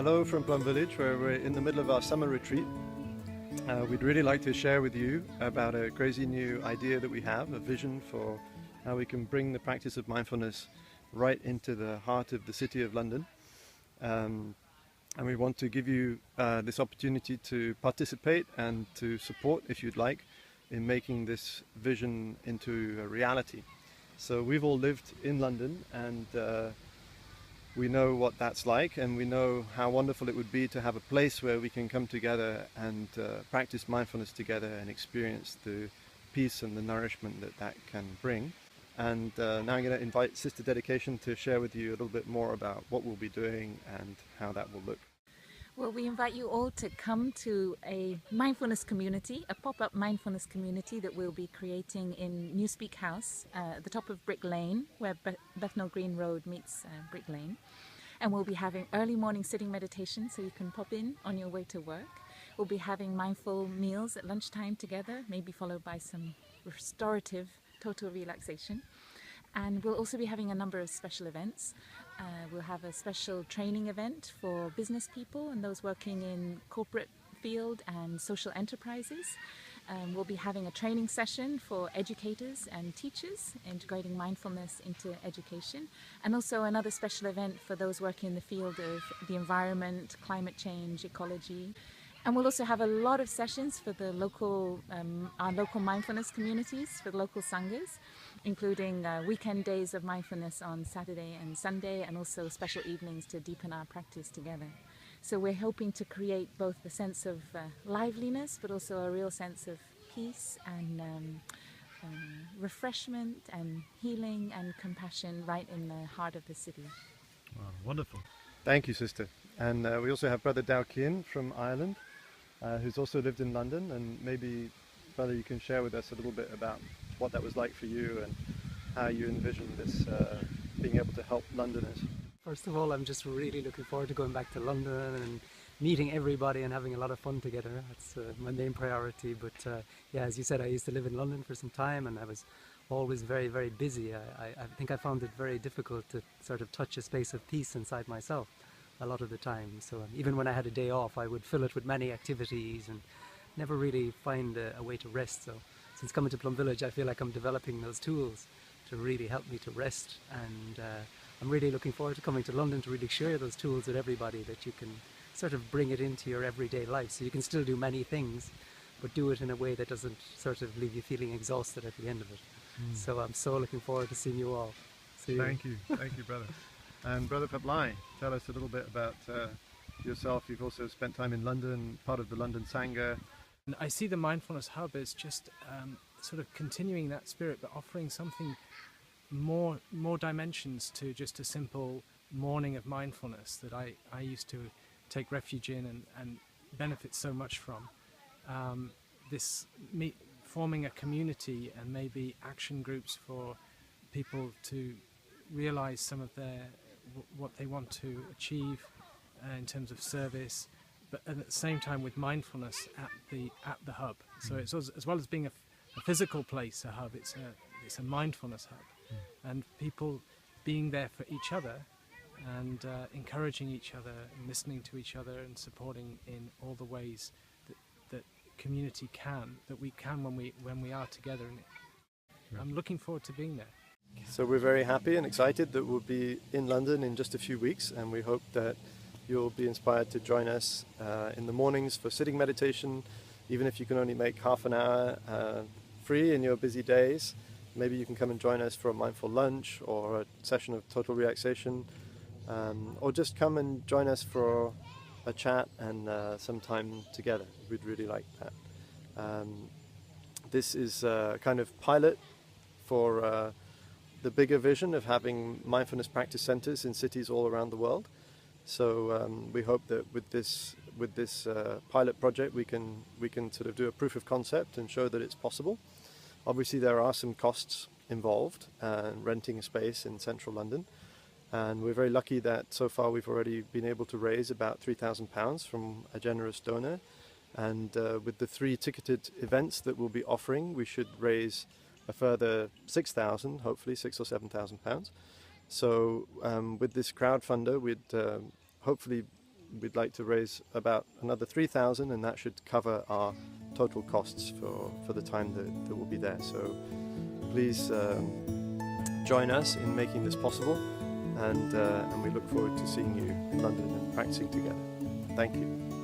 Hello from Plum Village, where we're in the middle of our summer retreat. We'd really like to share with you about a crazy new idea that we have, a vision for how we can bring the practice of mindfulness right into the heart of the city of London. And we want to give you this opportunity to participate and to support, if you'd like, in making this vision into a reality. So we've all lived in London, and we know what that's like, and we know how wonderful it would be to have a place where we can come together and practice mindfulness together and experience the peace and the nourishment that that can bring. And now I'm going to invite Sister Dedication to share with you a little bit more about what we'll be doing and how that will look. Well, we invite you all to come to a mindfulness community, a pop-up mindfulness community that we'll be creating in Newspeak House at the top of Brick Lane, where Bethnal Green Road meets Brick Lane. And we'll be having early morning sitting meditation, so you can pop in on your way to work. We'll be having mindful meals at lunchtime together, maybe followed by some restorative total relaxation. And we'll also be having a number of special events. We'll have a special training event for business people and those working in corporate field and social enterprises. We'll be having a training session for educators and teachers, integrating mindfulness into education, and also another special event for those working in the field of the environment, climate change, ecology. And we'll also have a lot of sessions for the our local mindfulness communities, for the local sanghas, including weekend days of mindfulness on Saturday and Sunday, and also special evenings to deepen our practice together. So we're hoping to create both the sense of liveliness, but also a real sense of peace and refreshment and healing and compassion right in the heart of the city. Wow, wonderful. Thank you, Sister. And we also have Brother Dao Kien from Ireland, who's also lived in London, and maybe, Brother, you can share with us a little bit about what that was like for you and how you envision this being able to help Londoners. First of all, I'm just really looking forward to going back to London and meeting everybody and having a lot of fun together. That's my main priority. But yeah, as you said, I used to live in London for some time, and I was always very, very busy. I think I found it very difficult to sort of touch a space of peace inside myself a lot of the time. So even when I had a day off, I would fill it with many activities and never really find a way to rest. So since coming to Plum Village, I feel like I'm developing those tools to really help me to rest, and I'm really looking forward to coming to London to really share those tools with everybody, that you can sort of bring it into your everyday life, so you can still do many things, but do it in a way that doesn't sort of leave you feeling exhausted at the end of it. So I'm so looking forward to seeing you all. See you. Thank you, Brother. And Brother Pablai, tell us a little bit about yourself. You've also spent time in London, part of the London Sangha. I see the Mindfulness Hub as just sort of continuing that spirit, but offering something more dimensions to just a simple morning of mindfulness that I used to take refuge in and benefit so much from. Forming a community and maybe action groups for people to realize some of what they want to achieve in terms of service, but at the same time with mindfulness at the hub. So it's as well as being a physical place, a hub, it's a mindfulness hub. And people being there for each other and encouraging each other and listening to each other and supporting in all the ways that community that we can when we are together in it. I'm looking forward to being there. So we're very happy and excited that we'll be in London in just a few weeks, and we hope that you'll be inspired to join us in the mornings for sitting meditation, even if you can only make half an hour free in your busy days. Maybe you can come and join us for a mindful lunch or a session of total relaxation, or just come and join us for a chat and some time together. We'd really like that. This is a kind of pilot for the bigger vision of having mindfulness practice centers in cities all around the world. So we hope that with this pilot project we can sort of do a proof of concept and show that it's possible. Obviously there are some costs involved in renting a space in central London, and we're very lucky that so far we've already been able to raise about £3,000 from a generous donor, and with the 3 ticketed events that we'll be offering, we should raise a further 6,000, hopefully £6,000 or £7,000. So with this crowdfunder, we'd hopefully we'd like to raise about another 3,000, and that should cover our total costs for the time that we'll be there. So please join us in making this possible, and we look forward to seeing you in London and practicing together. Thank you.